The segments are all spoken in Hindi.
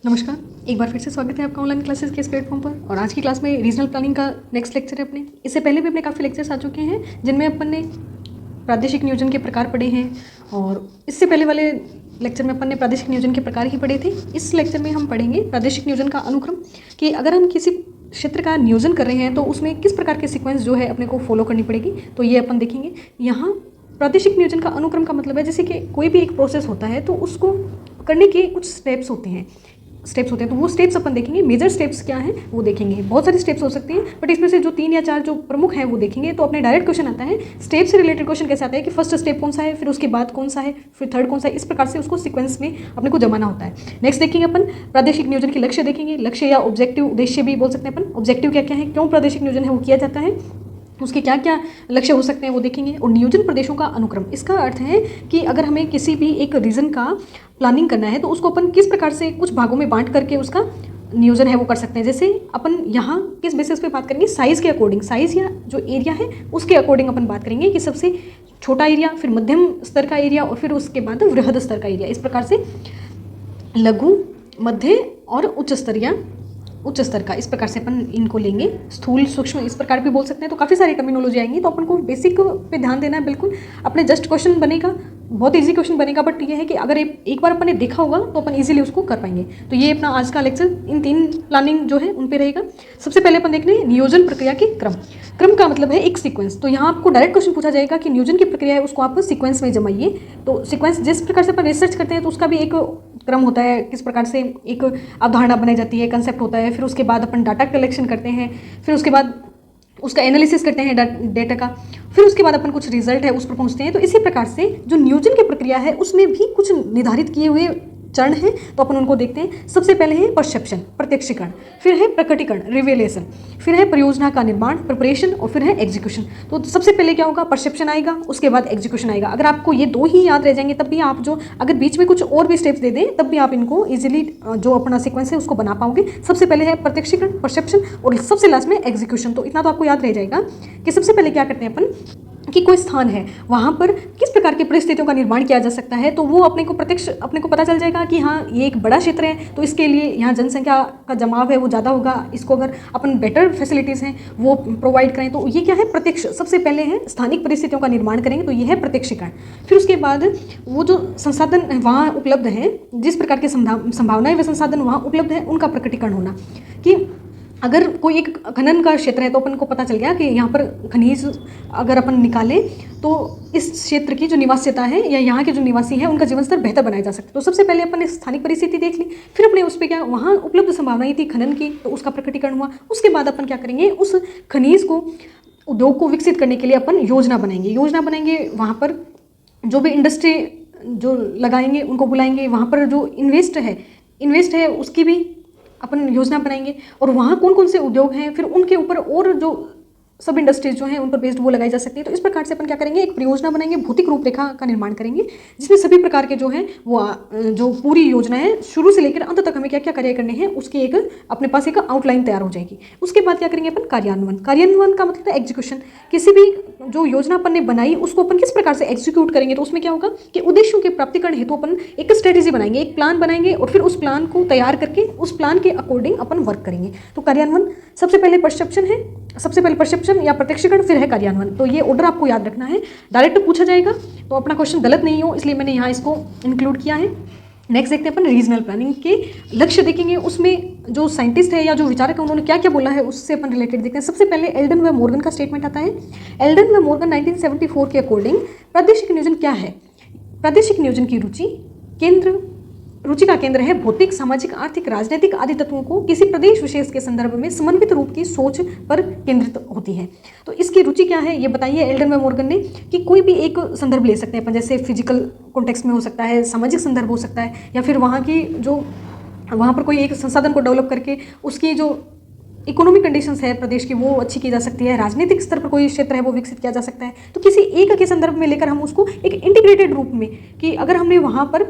नमस्कार। एक बार फिर से स्वागत है आपका ऑनलाइन क्लासेस के इस प्लेटफॉर्म पर। और आज की क्लास में रीजनल प्लानिंग का नेक्स्ट लेक्चर है अपने। इससे पहले भी अपने काफ़ी लेक्चर्स आ चुके हैं जिनमें अपन ने प्रादेशिक नियोजन के प्रकार पढ़े हैं, और इससे पहले वाले लेक्चर में अपन ने प्रादेशिक नियोजन के प्रकार ही पढ़े थे। इस लेक्चर में हम पढ़ेंगे प्रादेशिक नियोजन का अनुक्रम, कि अगर हम किसी क्षेत्र का नियोजन कर रहे हैं तो उसमें किस प्रकार के सीक्वेंस जो है अपने को फॉलो करनी पड़ेगी, तो ये अपन देखेंगे। यहाँ प्रादेशिक नियोजन का अनुक्रम का मतलब है जैसे कि कोई भी एक प्रोसेस होता है तो उसको करने के कुछ स्टेप्स होते हैं, तो वो स्टेप्स अपन देखेंगे। मेजर स्टेप्स क्या हैं वो देखेंगे। बहुत सारी स्टेप्स हो सकती हैं, बट इसमें से जो 3 या 4 जो प्रमुख हैं वो देखेंगे। तो अपने डायरेक्ट क्वेश्चन आता है, स्टेप से रिलेटेड क्वेश्चन कैसे आता है कि फर्स्ट स्टेप कौन सा है, फिर उसके बाद कौन सा है, फिर थर्ड कौन सा है। इस प्रकार से उसको सीक्वेंस में अपने को जमाना होता है। नेक्स्ट देखेंगे अपन प्रादेशिक नियोजन के लक्ष्य देखेंगे। लक्ष्य या ऑब्जेक्टिव, उद्देश्य भी बोल सकते हैं अपन। ऑब्जेक्टिव क्या क्या है, क्यों प्रादेशिक नियोजन है वो किया जाता है, उसके क्या क्या लक्ष्य हो सकते हैं वो देखेंगे। और नियोजन प्रदेशों का अनुक्रम, इसका अर्थ है कि अगर हमें किसी भी एक रीजन का प्लानिंग करना है तो उसको अपन किस प्रकार से कुछ भागों में बांट करके उसका नियोजन है वो कर सकते हैं। जैसे अपन यहाँ किस बेसिस पे बात करेंगे, साइज़ के अकॉर्डिंग, साइज़ या जो एरिया है उसके अकॉर्डिंग अपन बात करेंगे कि सबसे छोटा एरिया, फिर मध्यम स्तर का एरिया और फिर उसके बाद वृहद स्तर का एरिया। इस प्रकार से लघु, मध्य और उच्च स्तर का, इस प्रकार से अपन इनको लेंगे। स्थूल, सूक्ष्म, इस प्रकार भी बोल सकते हैं। तो काफ़ी सारी टर्मिनोलॉजी आएंगी, तो अपन को बेसिक पे ध्यान देना है बिल्कुल। अपने जस्ट क्वेश्चन बनेगा, बहुत इजी क्वेश्चन बनेगा, बट ये है कि अगर एक बार अपन ने देखा होगा तो अपन इजीली उसको कर पाएंगे। तो ये अपना आज का लेक्चर इन 3 प्लानिंग जो है उन पे रहेगा। सबसे पहले अपन देखने नियोजन प्रक्रिया के क्रम का मतलब है एक सीक्वेंस। तो यहाँ आपको डायरेक्ट क्वेश्चन पूछा जाएगा कि नियोजन की प्रक्रिया है उसको आप सीक्वेंस में जमाइए। तो सीक्वेंस जिस प्रकार से अपन रिसर्च करते हैं तो उसका भी एक क्रम होता है, किस प्रकार से एक अवधारणा बनाई जाती है, कंसेप्ट होता है, फिर उसके बाद अपन डाटा कलेक्शन करते हैं, फिर उसके बाद उसका एनालिसिस करते हैं डेटा का, फिर उसके बाद अपन कुछ रिजल्ट है उस पर पहुंचते हैं। तो इसी प्रकार से जो नियोजन की प्रक्रिया है उसमें भी कुछ निर्धारित किए हुए चरण हैं, तो अपन उनको देखते हैं। सबसे पहले है परसेप्शन, प्रत्यक्षीकरण, फिर है प्रकटीकरण, रिवेलेशन, फिर है परियोजना का निर्माण, प्रिपरेशन, और फिर है एग्जीक्यूशन। तो सबसे पहले क्या होगा, परसेप्शन आएगा, उसके बाद एग्जीक्यूशन आएगा। अगर आपको ये 2 ही याद रह जाएंगे तब भी आप जो अगर बीच में कुछ और भी स्टेप्स दे दें तब भी आप इनको इजीली जो अपना सीक्वेंस है उसको बना पाओगे। सबसे पहले है प्रत्यक्षीकरण, परसेप्शन, और सबसे लास्ट में एग्जीक्यूशन। तो इतना तो आपको याद रह जाएगा कि सबसे पहले क्या करते हैं अपन कि कोई स्थान है वहाँ पर किस प्रकार की परिस्थितियों का निर्माण किया जा सकता है। तो वो अपने को पता चल जाएगा कि हाँ ये एक बड़ा क्षेत्र है, तो इसके लिए यहाँ जनसंख्या का जमाव है वो ज़्यादा होगा, इसको अगर अपन बेटर फैसिलिटीज़ हैं वो प्रोवाइड करें। तो ये क्या है, प्रत्यक्ष। सबसे पहले है स्थानिक परिस्थितियों का निर्माण करेंगे, तो ये है प्रत्यक्षीकरण। फिर उसके बाद वो जो संसाधन वहाँ उपलब्ध हैं, जिस प्रकार की संभावनाएं व संसाधन वहाँ उपलब्ध है उनका प्रकटीकरण होना। कि अगर कोई एक खनन का क्षेत्र है तो अपन को पता चल गया कि यहाँ पर खनिज अगर अपन निकालें तो इस क्षेत्र की जो निवास्यता है या यहाँ के जो निवासी हैं उनका जीवन स्तर बेहतर बनाया जा सकता है। तो सबसे पहले अपन ने स्थानिक परिस्थिति देख ली, फिर अपने उस पर क्या वहाँ उपलब्ध संभावनाएं थी खनन की, तो उसका प्रकटीकरण हुआ। उसके बाद अपन क्या करेंगे, उस खनिज को, उद्योग को विकसित करने के लिए अपन योजना बनाएंगे। वहाँ पर जो भी इंडस्ट्री जो लगाएंगे उनको बुलाएंगे, वहाँ पर जो इन्वेस्ट है उसकी भी अपन योजना बनाएंगे, और वहाँ कौन कौन से उद्योग हैं, फिर उनके ऊपर और जो सब इंडस्ट्रीज जो हैं उन पर बेस्ड वो लगाई जा सकती है। तो इस प्रकार से अपन क्या करेंगे, एक परियोजना बनाएंगे, भौतिक रूपरेखा का निर्माण करेंगे, जिसमें सभी प्रकार के जो हैं वो जो पूरी योजना है शुरू से लेकर अंत तक हमें क्या क्या कार्य करने हैं उसकी एक अपने पास एक आउटलाइन तैयार हो जाएगी। उसके बाद क्या करेंगे अपन, कार्यान्वयन का मतलब है एग्जीक्यूशन। किसी भी जो योजना अपन ने बनाई उसको अपन किस प्रकार से एग्जीक्यूट करेंगे। तो उसमें क्या होगा कि उद्देश्यों के प्राप्तिकरण हेतु अपन एक स्ट्रेटेजी बनाएंगे, एक प्लान बनाएंगे, और फिर उस प्लान को तैयार करके उस प्लान के अकॉर्डिंग अपन वर्क करेंगे। तो कार्यान्वयन सबसे पहले परसेप्शन या प्रत्यक्षीकरण, फिर है कार्यान्वयन। तो ये ऑर्डर आपको याद रखना है, डायरेक्ट पूछा जाएगा तो अपना क्वेश्चन गलत नहीं हो, इसलिए मैंने यहाँ इसको इंक्लूड किया है। नेक्स्ट देखते हैं अपन रीजनल प्लानिंग के लक्ष्य देखेंगे। उसमें जो साइंटिस्ट है या जो विचारक है उन्होंने क्या क्या बोला है उससे अपन रिलेटेड देखते हैं। सबसे पहले एल्डन व मॉर्गन का स्टेटमेंट आता है। एल्डन व मॉर्गन 1974 के अकॉर्डिंग प्रादेशिक नियोजन क्या है, प्रादेशिक नियोजन की रुचि का केंद्र है भौतिक, सामाजिक, आर्थिक, राजनीतिक आदि तत्वों को किसी प्रदेश विशेष के संदर्भ में समन्वित रूप की सोच पर केंद्रित होती है। तो इसकी रुचि क्या है ये बताइए एल्डन व मॉर्गन ने, कि कोई भी एक संदर्भ ले सकते हैं अपन, जैसे फिजिकल कॉन्टेक्स्ट में हो सकता है, सामाजिक संदर्भ हो सकता है, या फिर वहाँ पर कोई एक संसाधन को डेवलप करके उसकी जो इकोनॉमिक कंडीशंस है प्रदेश की वो अच्छी की जा सकती है, राजनीतिक स्तर पर कोई क्षेत्र है वो विकसित किया जा सकता है। तो किसी एक के संदर्भ में लेकर हम उसको एक इंटीग्रेटेड रूप में, कि अगर हमने वहाँ पर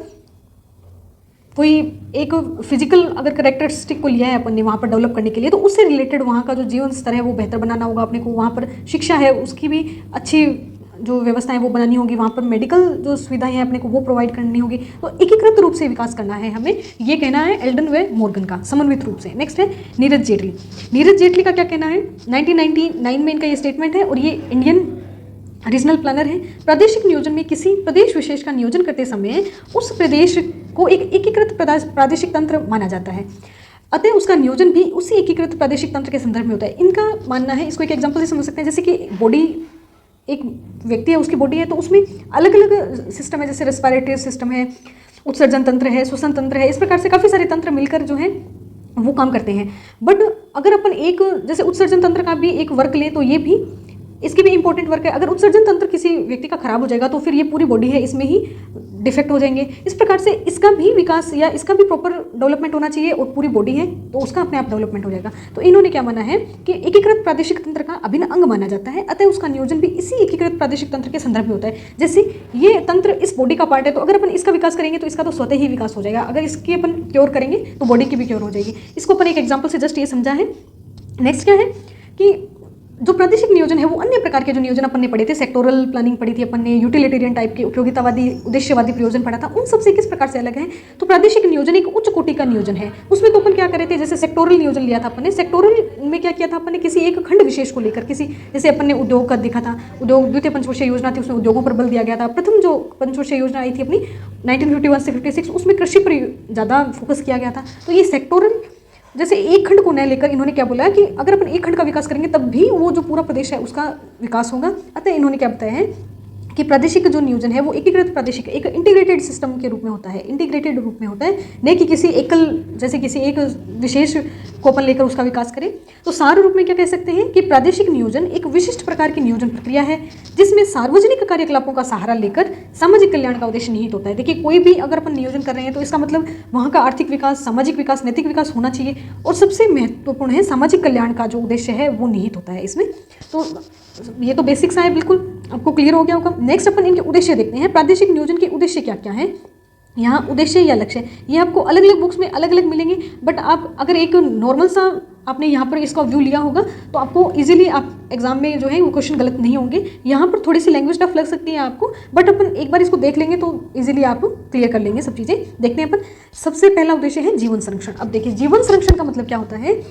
कोई एक फिजिकल अगर करेक्टरिस्टिक को लिया है अपन ने वहाँ पर डेवलप करने के लिए, तो उससे रिलेटेड वहाँ का जो जीवन स्तर है वो बेहतर बनाना होगा अपने को। वहाँ पर शिक्षा है उसकी भी अच्छी जो व्यवस्था है वो बनानी होगी, वहाँ पर मेडिकल जो सुविधाएं हैं अपने को वो प्रोवाइड करनी होगी। तो एकीकृत रूप से विकास करना है हमें, ये कहना है एल्डन व मॉर्गन का, समन्वित रूप से। नेक्स्ट है नीरज जेटली। नीरज जेटली का क्या कहना है, 1999 में इनका ये स्टेटमेंट है और ये इंडियन रीजनल प्लानर है। प्रादेशिक नियोजन में किसी प्रदेश विशेष का नियोजन करते समय उस प्रदेश को एक एकीकृत प्रादेशिक तंत्र माना जाता है, अतः उसका नियोजन भी उसी एकीकृत प्रादेशिक तंत्र के संदर्भ में होता है। इनका मानना है, इसको एक एग्जांपल से समझ सकते हैं, जैसे कि बॉडी, एक व्यक्ति है उसकी बॉडी है तो उसमें अलग अलग सिस्टम है, जैसे रेस्पिरेटरी सिस्टम है, उत्सर्जन तंत्र है, श्वसन तंत्र है, इस प्रकार से काफ़ी सारे तंत्र मिलकर जो है वो काम करते हैं। बट अगर अपन एक जैसे उत्सर्जन तंत्र का भी एक वर्क लें तो ये भी, इसकी भी इंपॉर्टेंट वर्क है। अगर उत्सर्जन तंत्र किसी व्यक्ति का खराब हो जाएगा तो फिर ये पूरी बॉडी है इसमें ही डिफेक्ट हो जाएंगे। इस प्रकार से इसका भी विकास या इसका भी प्रॉपर डेवलपमेंट होना चाहिए, और पूरी बॉडी है तो उसका अपने आप डेवलपमेंट हो जाएगा। तो इन्होंने क्या माना है कि एकीकृत प्रादेशिक तंत्र का अभिन्न अंग माना जाता है, अतः उसका नियोजन भी इसी एकीकृत प्रादेशिक तंत्र के संदर्भ में होता है। जैसे ये तंत्र इस बॉडी का पार्ट है तो अगर अपन इसका विकास करेंगे तो इसका तो स्वतः ही विकास हो जाएगा, अगर इसकी अपन क्योर करेंगे तो बॉडी की भी क्योर हो जाएगी। इसको अपन एक एग्जाम्पल से जस्ट ये समझा है। नेक्स्ट क्या है कि जो प्रादेशिक नियोजन है वो अन्य प्रकार के जो नियोजन अपन ने पढ़े थे, सेक्टोरल प्लानिंग पढ़ी थी अपन ने, यूटिलिटेरियन टाइप के, उपयोगितावादी, उद्देश्यवादी प्रयोजन पढ़ा था, उन सबसे किस प्रकार से अलग है। तो प्रादेशिक नियोजन एक उच्च कोटि का नियोजन है। उसमें तो अपन क्या करे थे, जैसे सेक्टोरल नियोजन लिया था अपन ने, सेक्टोरल में क्या किया था अपन ने, किसी एक खंड विशेष को लेकर, किसी जैसे अपन ने उद्योग का देखा था, उद्योग द्वितीय पंचवर्षीय योजना थी, उसमें उद्योगों पर बल दिया गया था। प्रथम जो पंचवर्षीय योजना आई थी अपनी 1951 से 56, उसमें कृषि पर ज़्यादा फोकस किया गया था। तो ये सेक्टोरल, जैसे एक खंड को न लेकर इन्होंने क्या बोला कि अगर अपन एक खंड का विकास करेंगे तब भी वो जो पूरा प्रदेश है उसका विकास होगा। अतः इन्होंने क्या बताया है कि प्रादेशिक जो नियोजन है वो एकीकृत प्रादेशिक, एक इंटीग्रेटेड सिस्टम के रूप में होता है, इंटीग्रेटेड रूप में होता है, न कि किसी एकल, जैसे किसी एक विशेष को अपन लेकर उसका विकास करें। तो सार रूप में क्या कह सकते हैं कि प्रादेशिक नियोजन एक विशिष्ट प्रकार की नियोजन प्रक्रिया है जिसमें सार्वजनिक कार्यकलापों का सहारा लेकर सामाजिक कल्याण का उद्देश्य निहित होता है। देखिए, कोई भी अगर अपन नियोजन कर रहे हैं तो इसका मतलब वहाँ का आर्थिक विकास, सामाजिक विकास, नैतिक विकास होना चाहिए, और सबसे महत्वपूर्ण है सामाजिक कल्याण का जो उद्देश्य है वो निहित होता है इसमें। तो ये तो बेसिक्स है, बिल्कुल आपको क्लियर हो गया होगा। नेक्स्ट अपन इनके उद्देश्य देखते हैं। प्रादेशिक नियोजन के उद्देश्य क्या क्या है। यहाँ उद्देश्य या लक्ष्य ये आपको अलग अलग बुक्स में अलग अलग मिलेंगे, बट आप अगर एक नॉर्मल सा आपने यहाँ पर इसका व्यू लिया होगा तो आपको इजीली आप एग्जाम में जो है वो क्वेश्चन गलत नहीं होंगे। यहाँ पर थोड़ी सी लैंग्वेज टफ लग सकती है आपको, बट अपन एक बार इसको देख लेंगे तो इजीली आप क्लियर कर लेंगे सब चीज़ें। देखते हैं अपन, सबसे पहला उद्देश्य है जीवन संरक्षण। अब देखिए, जीवन संरक्षण का मतलब क्या होता है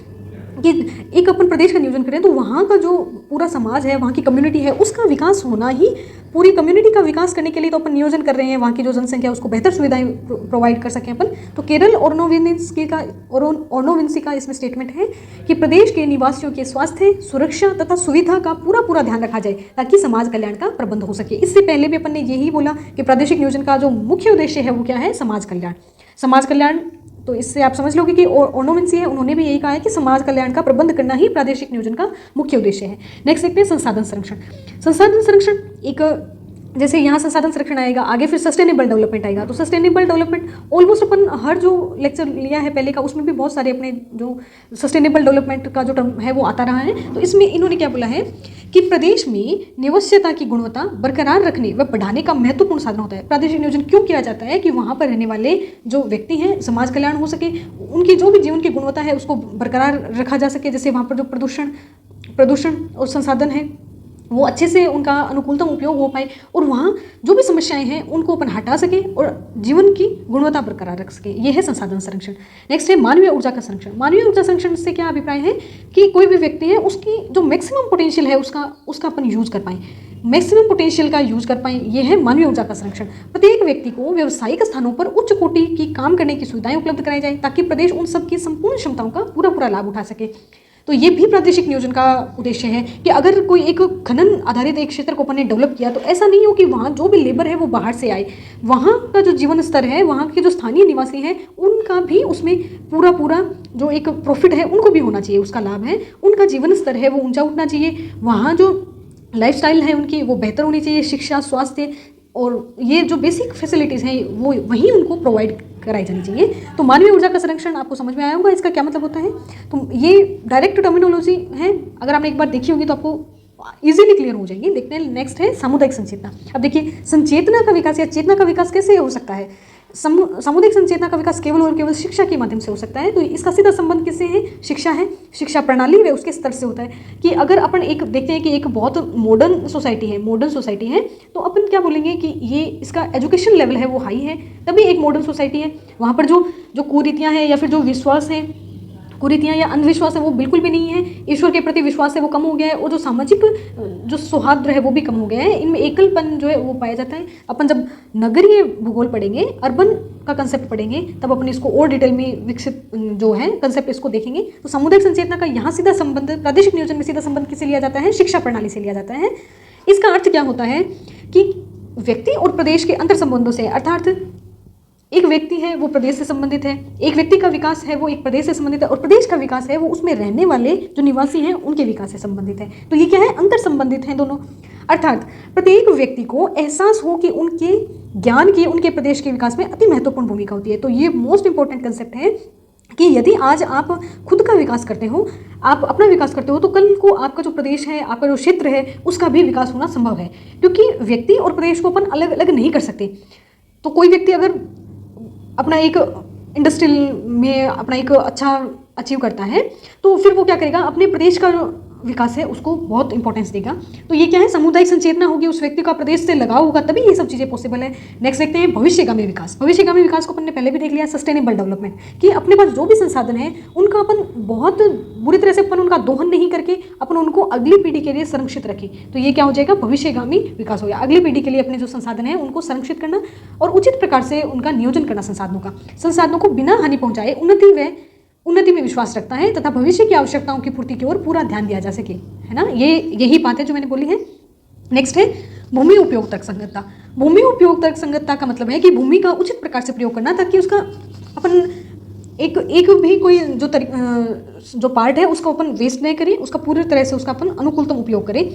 कि एक अपन प्रदेश का नियोजन करें तो वहाँ का जो पूरा समाज है, वहाँ की कम्युनिटी है, उसका विकास होना ही, पूरी कम्युनिटी का विकास करने के लिए तो अपन नियोजन कर रहे हैं, वहाँ की जो जनसंख्या है उसको बेहतर सुविधाएं प्रोवाइड कर सकें अपन। तो केरल ऑर्नोविंसी का इसमें स्टेटमेंट है कि प्रदेश के निवासियों के स्वास्थ्य, सुरक्षा तथा सुविधा का पूरा ध्यान रखा जाए ताकि समाज कल्याण का प्रबंध हो सके। इससे पहले भी अपन ने यही बोला कि प्रादेशिक नियोजन का जो मुख्य उद्देश्य है वो क्या है, समाज कल्याण। समाज कल्याण, तो इससे आप समझ लोगे कि ऑर्नोविंसी है, उन्होंने भी यही कहा है कि समाज कल्याण का प्रबंध करना ही प्रादेशिक नियोजन का मुख्य उद्देश्य है। नेक्स्ट देखते हैं संसाधन संरक्षण। संसाधन संरक्षण एक, जैसे यहाँ संसाधन संरक्षण आएगा, आगे फिर सस्टेनेबल डेवलपमेंट आएगा। तो सस्टेनेबल डेवलपमेंट ऑलमोस्ट अपन हर जो लेक्चर लिया है पहले का उसमें भी बहुत सारे अपने जो सस्टेनेबल डेवलपमेंट का जो टर्म है वो आता रहा है। तो इसमें इन्होंने क्या बोला है कि प्रदेश में निवास्यता की गुणवत्ता बरकरार रखने व बढ़ाने का महत्वपूर्ण साधन होता है। प्रादेशिक नियोजन क्यों किया जाता है कि वहाँ पर रहने वाले जो व्यक्ति हैं समाज कल्याण हो सके, उनकी जो भी जीवन की गुणवत्ता है उसको बरकरार रखा जा सके। जैसे वहाँ पर जो प्रदूषण और संसाधन है वो अच्छे से उनका अनुकूलतम उपयोग हो पाए, और वहाँ जो भी समस्याएं हैं उनको अपन हटा सके और जीवन की गुणवत्ता बरकरार रख सके। ये है संसाधन संरक्षण। नेक्स्ट है मानवीय ऊर्जा का संरक्षण। मानवीय ऊर्जा संरक्षण से क्या अभिप्राय है कि कोई भी व्यक्ति है उसकी जो मैक्सिमम पोटेंशियल है उसका अपन यूज कर पाएँ, मैक्सिमम पोटेंशियल का यूज कर पाएँ, ये है मानवीय ऊर्जा का संरक्षण। प्रत्येक व्यक्ति को व्यावसायिक स्थानों पर उच्च कोटि की काम करने की सुविधाएं उपलब्ध कराई जाए ताकि प्रदेश उन सबकी संपूर्ण क्षमताओं का पूरा लाभ उठा सके। तो ये भी प्रादेशिक नियोजन का उद्देश्य है कि अगर कोई एक खनन आधारित एक क्षेत्र को अपन ने डेवलप किया तो ऐसा नहीं हो कि वहाँ जो भी लेबर है वो बाहर से आए, वहाँ का जो जीवन स्तर है, वहाँ के जो स्थानीय निवासी हैं उनका भी उसमें पूरा जो एक प्रॉफिट है उनको भी होना चाहिए, उसका लाभ है, उनका जीवन स्तर है वो ऊंचा उठना चाहिए, वहाँ जो लाइफस्टाइल है उनकी वो बेहतर होनी चाहिए, शिक्षा, स्वास्थ्य और ये जो बेसिक फैसिलिटीज़ हैं वो वहीं उनको प्रोवाइड कराई जानी चाहिए। तो मानवीय ऊर्जा का संरक्षण आपको समझ में आया होगा इसका क्या मतलब होता है। तो ये डायरेक्ट टर्मिनोलॉजी है, अगर आपने एक बार देखी होगी तो आपको इजीली क्लियर हो जाएगी। देखते हैं नेक्स्ट है सामुदायिक संचेतना। अब देखिए, संचेतना का विकास या चेतना का विकास कैसे हो सकता है। सामुदायिक संचेतना का विकास केवल और केवल शिक्षा के माध्यम से हो सकता है। तो इसका सीधा संबंध किससे है? शिक्षा है, शिक्षा प्रणाली व उसके स्तर से होता है। कि अगर अपन एक देखते हैं कि एक बहुत मॉडर्न सोसाइटी है, तो अपन क्या बोलेंगे कि ये इसका एजुकेशन लेवल है वो हाई है, तभी एक मॉडर्न सोसाइटी है। वहाँ पर जो कुरीतियाँ हैं या फिर जो विश्वास हैं, कुरीतियाँ या अंधविश्वास है वो बिल्कुल भी नहीं है। ईश्वर के प्रति विश्वास है वो कम हो गया है, और जो सामाजिक जो सौहार्द है वो भी कम हो गया है। इनमें एकलपन जो है वो पाया जाता है। अपन जब नगरीय भूगोल पढ़ेंगे, अर्बन का कंसेप्ट पढ़ेंगे, तब अपन इसको और डिटेल में विकसित जो है कंसेप्ट इसको देखेंगे। तो सामुदायिक संचेतना का यहाँ सीधा संबंध, प्रादेशिक नियोजन में सीधा संबंध किससे लिया जाता है? शिक्षा प्रणाली से लिया जाता है। इसका अर्थ क्या होता है कि व्यक्ति और प्रदेश के अंतर संबंधों से, अर्थात एक व्यक्ति है वो प्रदेश से संबंधित है, एक व्यक्ति का विकास है वो एक प्रदेश से संबंधित है, और प्रदेश का विकास है वो उसमें रहने वाले जो निवासी हैं उनके विकास से संबंधित है। तो ये क्या है? अंतर संबंधित हैं दोनों। अर्थात प्रत्येक व्यक्ति को एहसास हो कि उनके ज्ञान की उनके प्रदेश के विकास में अति महत्वपूर्ण भूमिका होती है। तो ये मोस्ट इंपॉर्टेंट कंसेप्ट है कि यदि आज आप खुद का विकास करते हो, आप अपना विकास करते हो, तो कल को आपका जो प्रदेश है, आपका जो क्षेत्र है, उसका भी विकास होना संभव है। क्योंकि व्यक्ति और प्रदेश को अपन अलग अलग नहीं कर सकते। तो कोई व्यक्ति अगर अपना एक इंडस्ट्रियल में अपना एक अच्छा अचीव करता है, तो फिर वो क्या करेगा? अपने प्रदेश का जो विकास है उसको बहुत इंपॉर्टेंस देगा। तो ये क्या है? सामुदायिक संचेतना होगी, उस व्यक्ति का प्रदेश से लगाव होगा, तभी ये सब चीज़ें पॉसिबल है। नेक्स्ट देखते हैं भविष्यगामी विकास। भविष्यगामी विकास को अपन ने पहले भी देख लिया, सस्टेनेबल डेवलपमेंट, कि अपने पास जो भी संसाधन है उनका अपन बहुत बुरी तरह से अपन उनका दोहन नहीं करके अपन उनको अगली पीढ़ी के लिए संरक्षित रखें। तो ये क्या हो जाएगा? भविष्यगामी विकास हो गया। अगली पीढ़ी के लिए अपने जो संसाधन है उनको संरक्षित करना और उचित प्रकार से उनका नियोजन करना, संसाधनों को बिना हानि पहुंचाए उन्नति में विश्वास रखता है, तथा भविष्य की आवश्यकताओं की पूर्ति की ओर पूरा ध्यान दिया जा सके, है ना। यही बात है जो मैंने बोली है। नेक्स्ट है भूमि उपयोग तर्कसंगतता। भूमि उपयोग तर्कसंगतता का मतलब है कि भूमि का उचित प्रकार से प्रयोग करना, ताकि उसका अपन एक भी कोई जो पार्ट है उसको अपन वेस्ट नहीं करें, उसका पूरी तरह से उसका अपन अनुकूलतम उपयोग करें,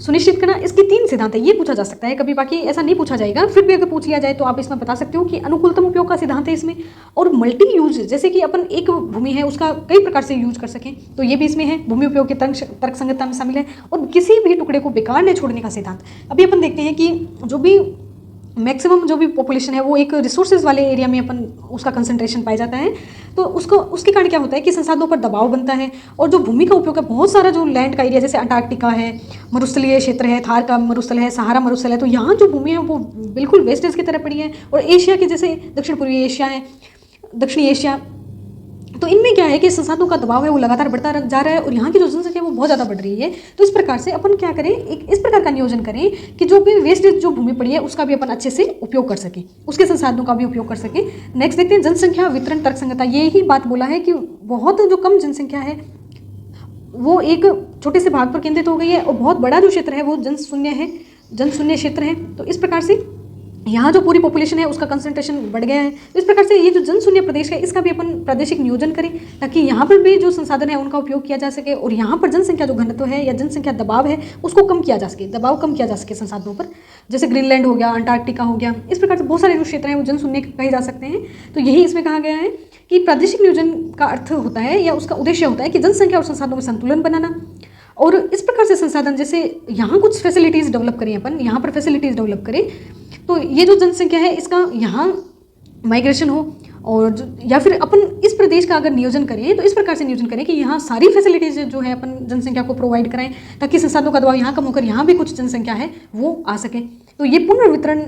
सुनिश्चित करना। इसकी 3 सिद्धांत है। ये पूछा जा सकता है कभी, बाकी ऐसा नहीं पूछा जाएगा, फिर भी अगर पूछ लिया जाए तो आप इसमें बता सकते हो कि अनुकूलतम उपयोग का सिद्धांत है इसमें। और मल्टी यूज, जैसे कि अपन एक भूमि है उसका कई प्रकार से यूज कर सकें, तो ये भी इसमें है, भूमि उपयोग के तर्कसंगतता में शामिल है। और किसी भी टुकड़े को बेकार नहीं छोड़ने का सिद्धांत। अभी अपन देखते हैं कि जो भी मैक्सिमम जो भी पॉपुलेशन है वो एक रिसोर्सेज वाले एरिया में अपन उसका कंसंट्रेशन पाया जाता है, तो उसके कारण क्या होता है कि संसाधनों पर दबाव बनता है। और जो भूमि का उपयोग है, बहुत सारा जो लैंड का एरिया, जैसे अंटार्कटिका है, मरुस्थलीय क्षेत्र है, थार का मरुस्थल है, सहारा मरुस्थल है, तो यहाँ जो भूमि है वो बिल्कुल वेस्टेज की तरह पड़ी है। और एशिया के जैसे दक्षिण पूर्वी एशिया है, दक्षिणी एशिया, तो इनमें क्या है कि संसाधनों का दबाव है वो लगातार बढ़ता जा रहा है, और यहाँ की जो जनसंख्या है वो बहुत ज़्यादा बढ़ रही है। तो इस प्रकार से अपन क्या करें, एक इस प्रकार का नियोजन करें कि जो भी वेस्टेज जो भूमि पड़ी है उसका भी अपन अच्छे से उपयोग कर सकें, उसके संसाधनों का भी उपयोग कर सकें। नेक्स्ट देखते हैं जनसंख्या वितरण तर्कसंगतता। ये ही बात बोला है कि बहुत जो कम जनसंख्या है वो एक छोटे से भाग पर केंद्रित हो गई है, और बहुत बड़ा जो क्षेत्र है वो जनशून्य क्षेत्र है। तो इस प्रकार से यहाँ जो पूरी पॉपुलेशन है उसका कंसंट्रेशन बढ़ गया है। तो इस प्रकार से ये जो जनशून्य प्रदेश है इसका भी अपन प्रादेशिक नियोजन करें, ताकि यहाँ पर भी जो संसाधन है उनका उपयोग किया जा सके, और यहाँ पर जनसंख्या जो घनत्व है या जनसंख्या दबाव है उसको कम किया जा सके, दबाव कम किया जा सके संसाधनों पर। जैसे ग्रीनलैंड हो गया, अंटार्कटिका हो गया, इस प्रकार से बहुत सारे जो क्षेत्र हैं वो जनशून्य कहे जा सकते हैं। तो यही इसमें कहा गया है कि प्रादेशिक नियोजन का अर्थ होता है या उसका उद्देश्य होता है कि जनसंख्या और संसाधनों में संतुलन बनाना, और इस प्रकार से संसाधन, जैसे यहाँ कुछ फैसिलिटीज़ डेवलप करें अपन, यहाँ पर फैसिलिटीज़ डेवलप करें, तो ये जो जनसंख्या है इसका यहाँ माइग्रेशन हो, और या फिर अपन इस प्रदेश का अगर नियोजन करें तो इस प्रकार से नियोजन करें कि यहाँ सारी फैसिलिटीज़ जो है अपन जनसंख्या को प्रोवाइड कराएं, ताकि संसाधनों का दबाव यहाँ कम होकर यहाँ भी कुछ जनसंख्या है वो आ सके। तो ये पुनर्वितरण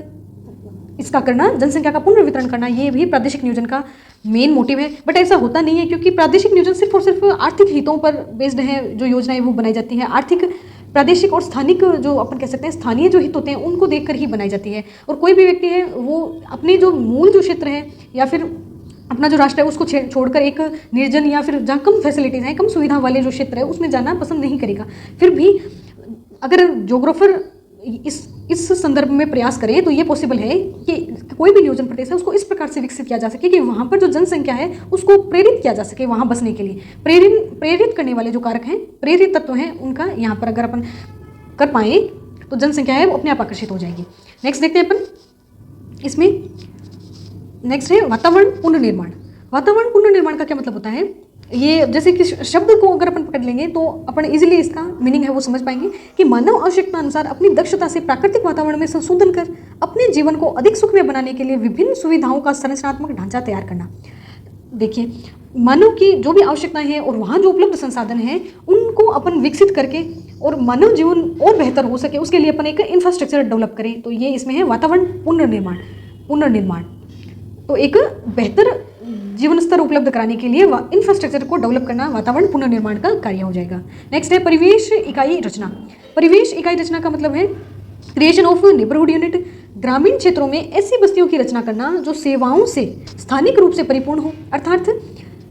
इसका करना, जनसंख्या का पुनर्वितरण करना, ये भी प्रादेशिक नियोजन का मेन मोटिव है। बट ऐसा होता नहीं है, क्योंकि प्रादेशिक नियोजन सिर्फ और सिर्फ आर्थिक हितों पर बेस्ड है। जो योजनाएं वो बनाई जाती है आर्थिक, प्रादेशिक और स्थानिक, जो अपन कह सकते हैं स्थानीय जो हित होते हैं उनको देखकर ही बनाई जाती है। और कोई भी व्यक्ति है वो अपने जो मूल जो क्षेत्र है या फिर अपना जो राष्ट्र है उसको छोड़कर एक निर्जन या फिर जहाँ कम फैसिलिटीज़ हैं, कम सुविधा वाले जो क्षेत्र है उसमें जाना पसंद नहीं करेगा। फिर भी अगर ज्योग्राफर इस संदर्भ में प्रयास करें तो ये पॉसिबल है कि कोई भी नियोजन प्रदेश है उसको इस प्रकार से विकसित किया जा सके कि वहाँ पर जो जनसंख्या है उसको प्रेरित किया जा सके वहाँ बसने के लिए। प्रेरित करने वाले जो कारक हैं, प्रेरित तत्व हैं, उनका यहाँ पर अगर अपन कर पाएँ तो जनसंख्या है वो अपने आप आकर्षित हो जाएगी। नेक्स्ट देखते हैं अपन इसमें। नेक्स्ट है वातावरण पुनर्निर्माण। वातावरण पुनर्निर्माण का क्या मतलब होता है ये जैसे कि शब्द को अगर अपन पकड़ लेंगे तो अपन इजीली इसका मीनिंग है वो समझ पाएंगे कि मानव आवश्यकता अनुसार अपनी दक्षता से प्राकृतिक वातावरण में संशोधन कर अपने जीवन को अधिक सुखमय बनाने के लिए विभिन्न सुविधाओं का संरचनात्मक ढांचा तैयार करना। देखिए, मानव की जो भी आवश्यकताएं हैं और वहाँ जो उपलब्ध संसाधन हैं उनको अपन विकसित करके और मानव जीवन और बेहतर हो सके उसके लिए अपन एक इंफ्रास्ट्रक्चर डेवलप करें। तो ये इसमें है वातावरण पुनर्निर्माण। तो एक बेहतर जीवन स्तर उपलब्ध कराने के लिए इंफ्रास्ट्रक्चर को डेवलप करना वातावरण पुनर्निर्माण का कार्य हो जाएगा। नेक्स्ट है परिवेश इकाई रचना। परिवेश इकाई रचना का मतलब है क्रिएशन ऑफ नेबरहुड यूनिट। ग्रामीण क्षेत्रों में ऐसी बस्तियों की रचना करना जो सेवाओं से स्थानिक रूप से परिपूर्ण हो। अर्थात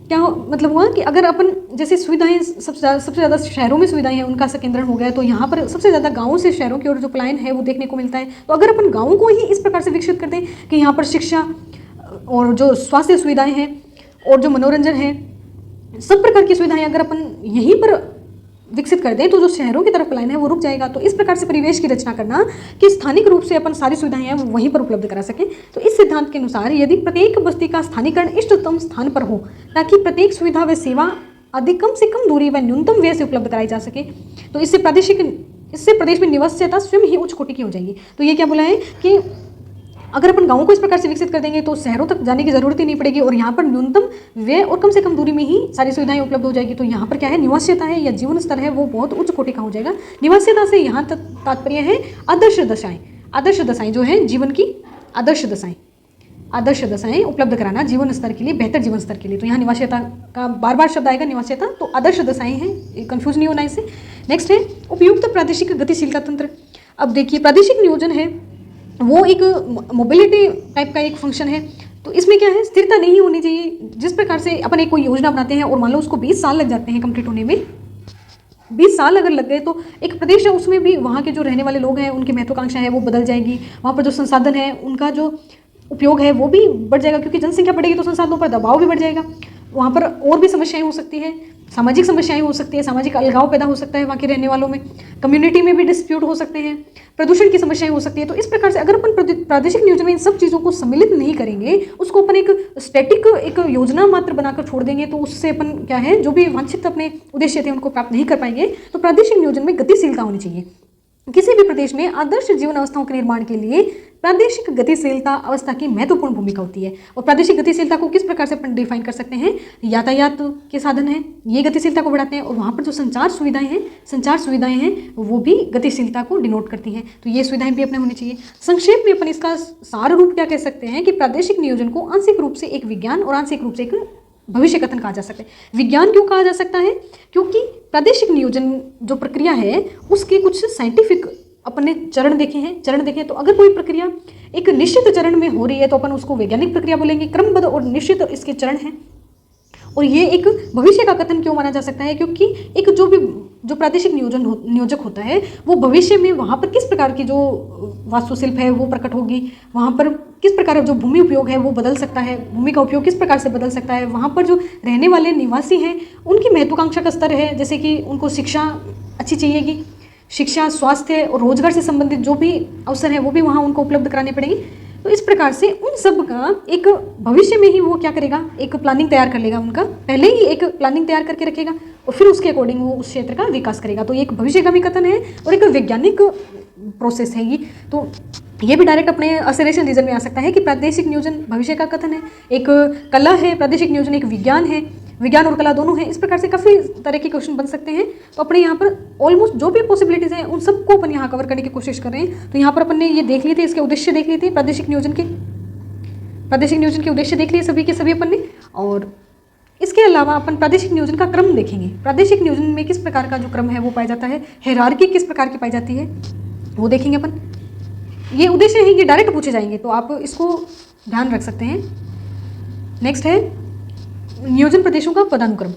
क्या मतलब हुआ कि अगर अपन जैसे सुविधाएं सबसे ज़्यादा शहरों में सुविधाएं हैं उनका संकेंद्रण हो गया, तो यहाँ पर सबसे ज़्यादा गाँवों से शहरों की ओर जो पलायन है वो देखने को मिलता है। तो अगर अपन गाँवों को ही इस प्रकार से विकसित कर दें कि यहाँ पर शिक्षा और जो स्वास्थ्य सुविधाएं हैं और जो मनोरंजन है, सब प्रकार की सुविधाएं अगर अपन यहीं पर विकसित कर दें तो जो शहरों की तरफ पलायन है वो रुक जाएगा। तो इस प्रकार से परिवेश की रचना करना कि स्थानिक रूप से अपन सारी सुविधाएं हैं वो वहीं पर उपलब्ध करा सकें। तो इस सिद्धांत के अनुसार यदि प्रत्येक बस्ती का स्थानीकरण इष्टतम स्थान पर हो ताकि प्रत्येक सुविधा व सेवा अधिक कम से कम दूरी व न्यूनतम व्यय से उपलब्ध कराई जा सके, तो इससे प्रदेश में निवास्यता स्वयं ही उच्च कोटि की हो जाएगी। तो ये क्या बोला है कि अगर अपन गाँवों को इस प्रकार से विकसित कर देंगे तो शहरों तक जाने की जरूरत ही नहीं पड़ेगी और यहाँ पर न्यूनतम व्यय और कम से कम दूरी में ही सारी सुविधाएं उपलब्ध हो जाएगी। तो यहाँ पर क्या है, निवास्यता है या जीवन स्तर है वो बहुत उच्च कोटि का हो जाएगा। निवास्यता से यहाँ तक तात्पर्य है आदर्श दशाएं। आदर्श दशाएं जो है जीवन की आदर्श दशाएं उपलब्ध कराना जीवन स्तर के लिए, बेहतर जीवन स्तर के लिए। तो यहाँ निवास्यता का बार बार शब्द आएगा, निवास्यता। तो आदर्श दशाएं हैं, कंफ्यूज नहीं होना इससे। नेक्स्ट है उपयुक्त प्रादेशिक गतिशीलता तंत्र। अब देखिए, प्रादेशिक नियोजन है वो एक मोबिलिटी टाइप का एक फंक्शन है। तो इसमें क्या है, स्थिरता नहीं होनी चाहिए। जिस प्रकार से अपन एक कोई योजना बनाते हैं और मान लो उसको 20 साल लग जाते हैं कंप्लीट होने में, 20 साल अगर लग गए तो एक प्रदेश है उसमें भी वहाँ के जो रहने वाले लोग हैं उनकी महत्वाकांक्षा है वो बदल जाएगी। वहाँ पर जो संसाधन है उनका जो उपयोग है वो भी बढ़ जाएगा, क्योंकि जनसंख्या बढ़ेगी तो संसाधनों पर दबाव भी बढ़ जाएगा। वहाँ पर और भी समस्याएं हो सकती है, सामाजिक समस्याएं हो सकती है, सामाजिक अलगाव पैदा हो सकता है वहाँ के रहने वालों में, कम्युनिटी में भी डिस्प्यूट हो सकते हैं, प्रदूषण की समस्याएं हो सकती है। तो इस प्रकार से अगर अपन प्रादेशिक नियोजन में इन सब चीज़ों को सम्मिलित नहीं करेंगे, उसको अपन एक स्टैटिक एक योजना मात्र बनाकर छोड़ देंगे, तो उससे अपन क्या है जो भी वांछित अपने उद्देश्य थे उनको प्राप्त नहीं कर पाएंगे। तो प्रादेशिक नियोजन में गतिशीलता होनी चाहिए। किसी भी प्रदेश में आदर्श जीवन अवस्थाओं के निर्माण के लिए प्रादेशिक गतिशीलता अवस्था की महत्वपूर्ण भूमिका होती है। और प्रादेशिक गतिशीलता को किस प्रकार से अपन डिफाइन कर सकते हैं, यातायात के साधन हैं ये गतिशीलता को बढ़ाते हैं, और वहाँ पर जो संचार सुविधाएं हैं वो भी गतिशीलता को डिनोट करती हैं। तो ये सुविधाएं भी अपने होनी चाहिए। संक्षेप में अपन इसका सार रूप क्या कह सकते हैं कि प्रादेशिक नियोजन को आंशिक रूप से एक विज्ञान और आंशिक रूप से एक भविष्य कथन कहा जा सकता है। विज्ञान क्यों कहा जा सकता है, क्योंकि प्रादेशिक नियोजन जो प्रक्रिया है उसके कुछ साइंटिफिक अपन ने चरण देखे तो अगर कोई प्रक्रिया एक निश्चित चरण में हो रही है तो अपन उसको वैज्ञानिक प्रक्रिया बोलेंगे। क्रमबद्ध और निश्चित इसके चरण हैं। और ये एक भविष्य का कथन क्यों माना जा सकता है, क्योंकि एक जो प्रादेशिक नियोजक होता है वो भविष्य में वहाँ पर किस प्रकार की जो वास्तुशिल्प है वो प्रकट होगी, वहाँ पर किस प्रकार जो भूमि उपयोग है वो बदल सकता है, भूमि का उपयोग किस प्रकार से बदल सकता है, वहाँ पर जो रहने वाले निवासी हैं उनकी महत्वाकांक्षा का स्तर है, जैसे कि उनको शिक्षा अच्छी चाहिएगी, शिक्षा, स्वास्थ्य और रोजगार से संबंधित जो भी अवसर है वो भी वहाँ उनको उपलब्ध कराने पड़ेंगे। तो इस प्रकार से उन सब का एक भविष्य में ही वो क्या करेगा, एक प्लानिंग तैयार कर लेगा, उनका पहले ही एक प्लानिंग तैयार करके रखेगा और फिर उसके अकॉर्डिंग वो उस क्षेत्र का विकास करेगा। तो ये एक भविष्यगामी कथन है और एक वैज्ञानिक प्रोसेस है ये। तो ये भी डायरेक्ट अपने असरेशन रीजन में आ सकता है कि प्रादेशिक नियोजन भविष्य का कथन है, एक कला है, प्रादेशिक नियोजन एक विज्ञान है, विज्ञान और कला दोनों हैं। इस प्रकार से काफ़ी तरह के क्वेश्चन बन सकते हैं। तो अपने यहाँ पर ऑलमोस्ट जो भी पॉसिबिलिटीज़ हैं उन सबको अपन यहाँ कवर करने की कोशिश कर रहे हैं। तो यहाँ पर अपन ने ये देख लिए थे, इसके उद्देश्य देख लिए थे, प्रादेशिक नियोजन के उद्देश्य देख लिए सभी के सभी अपन ने। और इसके अलावा अपन प्रादेशिक नियोजन का क्रम देखेंगे। प्रादेशिक नियोजन में किस प्रकार का जो क्रम है वो पाया जाता है, हायरार्की किस प्रकार की पाई जाती है वो देखेंगे अपन। ये उद्देश्य है, ये डायरेक्ट पूछे जाएंगे तो आप इसको ध्यान रख सकते हैं। नेक्स्ट है नियोजन प्रदेशों का पदानुक्रम।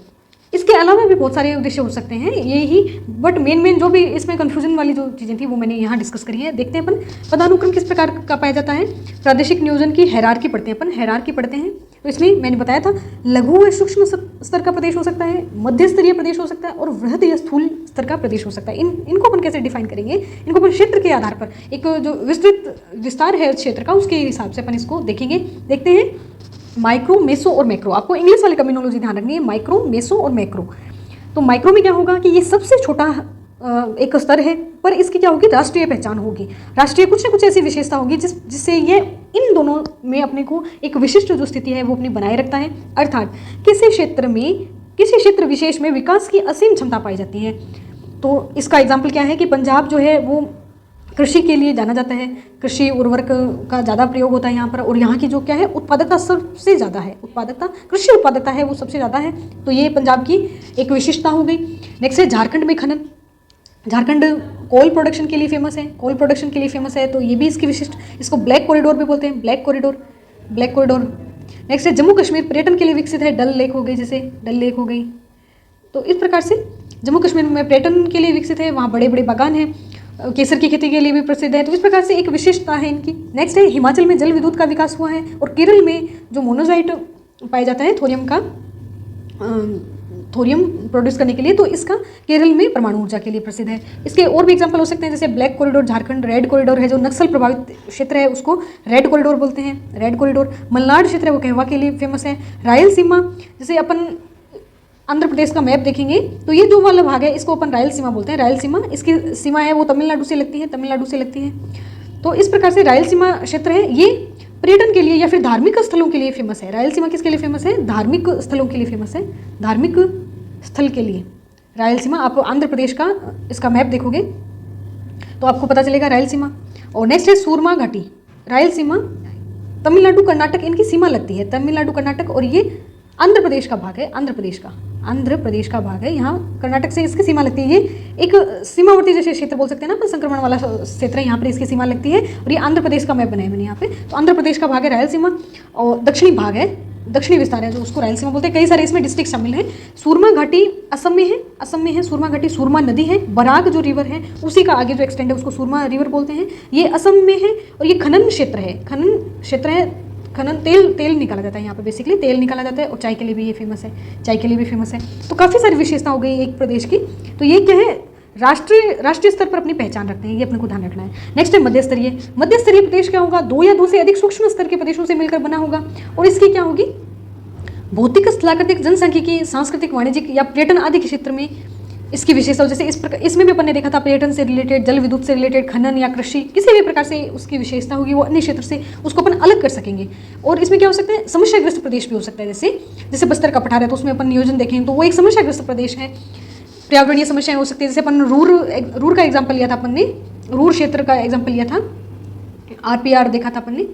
इसके अलावा भी बहुत सारे उद्देश्य हो सकते हैं ये ही, बट मेन जो भी इसमें कंफ्यूजन वाली जो चीज़ें थी वो मैंने यहाँ डिस्कस करी है। देखते हैं अपन पदानुक्रम किस प्रकार का पाया जाता है। प्रादेशिक नियोजन की हायरार्की पढ़ते हैं अपन, हायरार्की पढ़ते हैं। तो इसमें मैंने बताया था लघु व सूक्ष्म स्तर का प्रदेश हो सकता है, मध्य स्तरीय प्रदेश हो सकता है और वृहद या स्थूल स्तर का प्रदेश हो सकता है। इनको अपन कैसे डिफाइन करेंगे, इनको अपन क्षेत्र के आधार पर एक जो विस्तृत विस्तार है क्षेत्र का उसके हिसाब से अपन इसको देखेंगे। देखते हैं माइक्रो, मेसो और मैक्रो। आपको इंग्लिश वाली टर्मिनोलॉजी ध्यान रखनी है, माइक्रो, मेसो और मैक्रो। तो माइक्रो में क्या होगा कि ये सबसे छोटा एक स्तर है, पर इसकी क्या होगी, राष्ट्रीय पहचान होगी। राष्ट्रीय कुछ ना कुछ ऐसी विशेषता होगी जिससे ये इन दोनों में अपने को एक विशिष्ट जो स्थिति है वो अपनी बनाए रखता है। अर्थात किसी क्षेत्र विशेष में विकास की असीम क्षमता पाई जाती है। तो इसका एग्जाम्पल क्या है कि पंजाब जो है वो कृषि के लिए जाना जाता है, कृषि उर्वरक का ज़्यादा प्रयोग होता है यहाँ पर, और यहाँ की जो क्या है उत्पादकता सबसे ज़्यादा है, कृषि उत्पादकता है वो सबसे ज़्यादा है। तो ये पंजाब की एक विशेषता हो गई। नेक्स्ट है झारखंड में खनन। झारखंड कोल प्रोडक्शन के लिए फेमस है, तो ये भी इसकी विशिष्ट, इसको ब्लैक कॉरिडोर भी बोलते हैं, ब्लैक कॉरिडोर। नेक्स्ट है जम्मू कश्मीर पर्यटन के लिए विकसित है, डल लेक हो गई, जैसे डल लेक हो गई। तो इस प्रकार से जम्मू कश्मीर में पर्यटन के लिए विकसित है, वहाँ बड़े बड़े बागान हैं, केसर की खेती के लिए भी प्रसिद्ध है। तो इस प्रकार से एक विशेषता है इनकी। नेक्स्ट है हिमाचल में जल विद्युत का विकास हुआ है, और केरल में जो मोनोजाइट पाया जाता है थोरियम प्रोड्यूस करने के लिए, तो इसका केरल में परमाणु ऊर्जा के लिए प्रसिद्ध है। इसके और भी एग्जांपल हो सकते हैं, जैसे black corridor Jharkhand, red corridor है जो नक्सल प्रभावित क्षेत्र है उसको रेड कॉरिडोर बोलते हैं, रेड कॉरिडोर। मलनाड क्षेत्र है वो कहवा के लिए फेमस है। रायलसीमा, जैसे अपन आंध्र प्रदेश का मैप देखेंगे तो ये जो वाला भाग है इसको अपन रायलसीमा बोलते हैं। रायलसीमा इसकी सीमा है वो तमिलनाडु से लगती है। तो इस प्रकार से रायलसीमा क्षेत्र है ये पर्यटन के लिए या फिर धार्मिक स्थलों के लिए फेमस है। रायलसीमा किसके लिए फेमस है, धार्मिक स्थलों के लिए फेमस है, धार्मिक स्थल के लिए रायलसीमा। आप आंध्र प्रदेश का इसका मैप देखोगे तो आपको पता चलेगा रायलसीमा। और नेक्स्ट है सूरमा घाटी। रायलसीमा तमिलनाडु कर्नाटक इनकी सीमा लगती है, तमिलनाडु कर्नाटक, और ये आंध्र प्रदेश का भाग है, आंध्र प्रदेश का भाग है। यहाँ कर्नाटक से इसकी सीमा लगती है। ये एक सीमावर्ती जैसे क्षेत्र बोल सकते हैं ना अपन, संक्रमण वाला क्षेत्र है, यहाँ पर इसकी सीमा लगती है। और ये आंध्र प्रदेश का मैप बनाया मैंने यहाँ पे। तो आंध्र प्रदेश का भाग है रायलसीमा, और दक्षिणी भाग है, दक्षिणी विस्तार है जो उसको रायलसीमा बोलते हैं। कई सारे इसमें डिस्ट्रिक्ट शामिल हैं। सूरमा घाटी असम में है सूरमा घाटी। सूरमा नदी है, बराक जो रिवर है उसी का आगे जो एक्सटेंड है उसको सूरमा रिवर बोलते हैं। ये असम में है, और ये खनन क्षेत्र है, खनन तेल निकाला जाता है यहाँ पे, बेसिकली तेल निकाला जाता है, और चाय के लिए भी ये फेमस है, तो काफ़ी सारी विशेषता हो गई एक प्रदेश की। तो ये क्या है, राष्ट्रीय स्तर पर अपनी पहचान रखते हैं, ये अपने को ध्यान रखना है। नेक्स्ट है मध्यस्तरीय प्रदेश क्या होगा, 2 या 2 से अधिक सूक्ष्म स्तर के प्रदेशों से मिलकर बना होगा, और इसकी क्या होगी, भौतिक, स्थलाकृतिक, जनसांख्यिकी, सांस्कृतिक, वाणिज्यिक या पर्यटन आदि के क्षेत्र में इसकी विशेषता। जैसे इसमें भी अपन ने देखा था पर्यटन से रिलेटेड, जल विद्युत से रिलेटेड, खनन या कृषि, किसी भी प्रकार से उसकी विशेषता होगी, वो अन्य क्षेत्र से उसको अपन अलग कर सकेंगे। और इसमें क्या हो सकता है, समस्याग्रस्त प्रदेश भी हो सकता है, जैसे बस्तर का पठार है तो उसमें अपन नियोजन देखें तो वो एक समस्याग्रस्त प्रदेश है। पर्यावरणीय समस्याएं हो सकती है, जैसे अपन रूर का एग्जाम्पल लिया था, अपन ने रूर क्षेत्र का एग्जाम्पल लिया था, RPR देखा था अपन ने,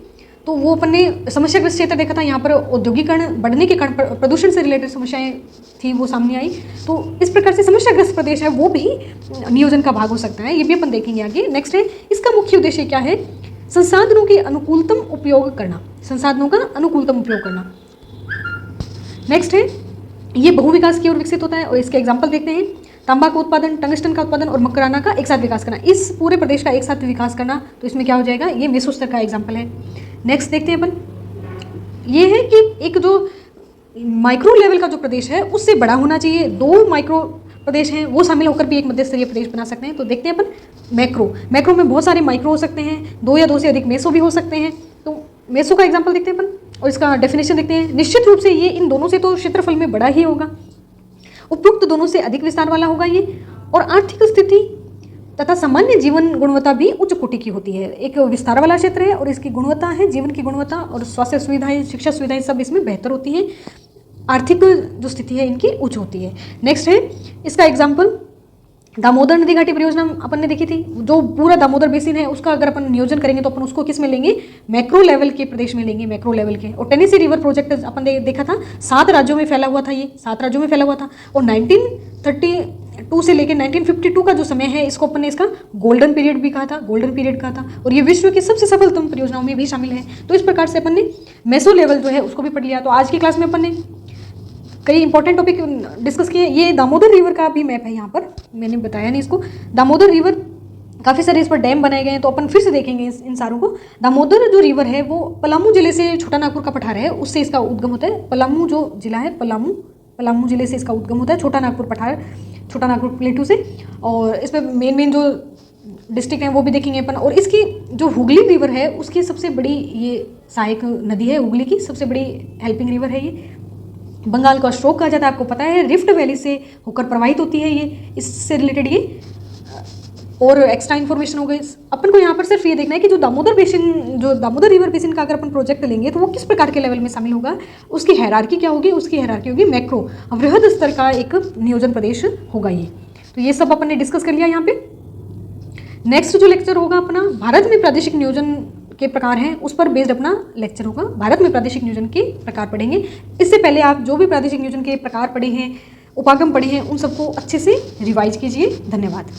तो वो अपन ने समस्याग्रस्त क्षेत्र देखा था। यहाँ पर औद्योगिकरण बढ़ने के कारण प्रदूषण से रिलेटेड समस्याएं थी, वो सामने आई। तो इस प्रकार से समस्याग्रस्त प्रदेश है वो भी नियोजन का भाग हो सकता है, ये भी अपन देखेंगे आगे। नेक्स्ट है, इसका मुख्य उद्देश्य क्या है, संसाधनों का अनुकूलतम उपयोग करना। नेक्स्ट है, ये बहुविकास की ओर विकसित होता है, और इसके एग्जाम्पल देखते हैं। तांबा का उत्पादन, टंगस्टन का उत्पादन और मकराना का एक साथ विकास करना, इस पूरे प्रदेश का एक साथ विकास करना, तो इसमें क्या हो जाएगा, ये मेसो स्तर का एग्जाम्पल है। नेक्स्ट देखते हैं अपन, ये है कि एक जो माइक्रो लेवल का जो प्रदेश है उससे बड़ा होना चाहिए। 2 माइक्रो प्रदेश हैं वो शामिल होकर भी एक मध्य स्तरीय प्रदेश बना सकते हैं। तो देखते हैं अपन मैक्रो में बहुत सारे माइक्रो हो सकते हैं, 2 या 2 से अधिक मेसो भी हो सकते हैं। तो मेसो का एग्जाम्पल देखते हैं अपन, और इसका डेफिनेशन देखते हैं। निश्चित रूप से ये इन दोनों से तो क्षेत्रफल में बड़ा ही होगा, उपयुक्त दोनों से अधिक विस्तार वाला होगा ये, और आर्थिक स्थिति तथा सामान्य जीवन गुणवत्ता भी उच्च कोटि की होती है। एक विस्तार वाला क्षेत्र है और इसकी गुणवत्ता है, जीवन की गुणवत्ता और स्वास्थ्य सुविधाएं, शिक्षा सुविधाएं सब इसमें बेहतर होती हैं। आर्थिक जो स्थिति है इनकी उच्च होती है। नेक्स्ट है, इसका एग्जाम्पल दामोदर नदी घाटी परियोजना अपन ने देखी थी। जो पूरा दामोदर बेसिन है उसका अगर अपन नियोजन करेंगे तो अपन उसको किस में लेंगे, मैक्रो लेवल के प्रदेश में लेंगे, मैक्रो लेवल के। और टेनेसी रिवर प्रोजेक्ट अपन देखा था, 7 राज्यों में फैला हुआ था, ये 7 राज्यों में फैला हुआ था। और 1932 से लेकर 1952 का जो समय है इसको अपन ने इसका गोल्डन पीरियड भी कहा था, और ये विश्व की सबसे सफलतम परियोजनाओं में भी शामिल है। तो इस प्रकार से अपन ने मेसो लेवल जो है उसको भी पढ़ लिया। तो आज की क्लास में अपन ने कई इंपॉर्टेंट टॉपिक डिस्कस किए। ये दामोदर रिवर का भी मैप है, यहाँ पर मैंने बताया नहीं इसको। दामोदर रिवर काफ़ी सारे इस पर डैम बनाए गए हैं, तो अपन फिर से देखेंगे इन सारों को। दामोदर जो रिवर है वो पलामू जिले से, छोटा नागपुर का पठार है उससे इसका उद्गम होता है। पलामू जो जिला है, पलामू जिले से इसका उद्गम होता है, छोटा नागपुर पठार, छोटा नागपुर प्लेटू से। और इसमें मेन जो डिस्ट्रिक्ट हैं वो भी देखेंगे अपन। और इसकी जो हुगली रिवर है उसकी सबसे बड़ी ये सहायक नदी है, हुगली की सबसे बड़ी हेल्पिंग रिवर है ये। बंगाल का स्ट्रोक कहा जाता है, आपको पता है, रिफ्ट वैली से होकर प्रवाहित होती है ये, इससे रिलेटेड ये और एक्स्ट्रा इन्फॉर्मेशन हो गई। अपन को यहाँ पर सिर्फ ये देखना है कि जो दामोदर रिवर बेसिन का अगर अपन प्रोजेक्ट लेंगे तो वो किस प्रकार के लेवल में शामिल होगा, उसकी हायरार्की क्या होगी, उसकी हायरार्की होगी मैक्रो, वृहद स्तर का एक नियोजन प्रदेश होगा ये। तो ये सब अपन ने डिस्कस कर लिया यहाँ पे। नेक्स्ट जो लेक्चर होगा अपना भारत में प्रादेशिक नियोजन के प्रकार हैं उस पर बेस्ड अपना लेक्चर होगा। भारत में प्रादेशिक नियोजन के प्रकार पढ़ेंगे। इससे पहले आप जो भी प्रादेशिक नियोजन के प्रकार पढ़े हैं, उपागम पढ़े हैं, उन सबको अच्छे से रिवाइज कीजिए। धन्यवाद।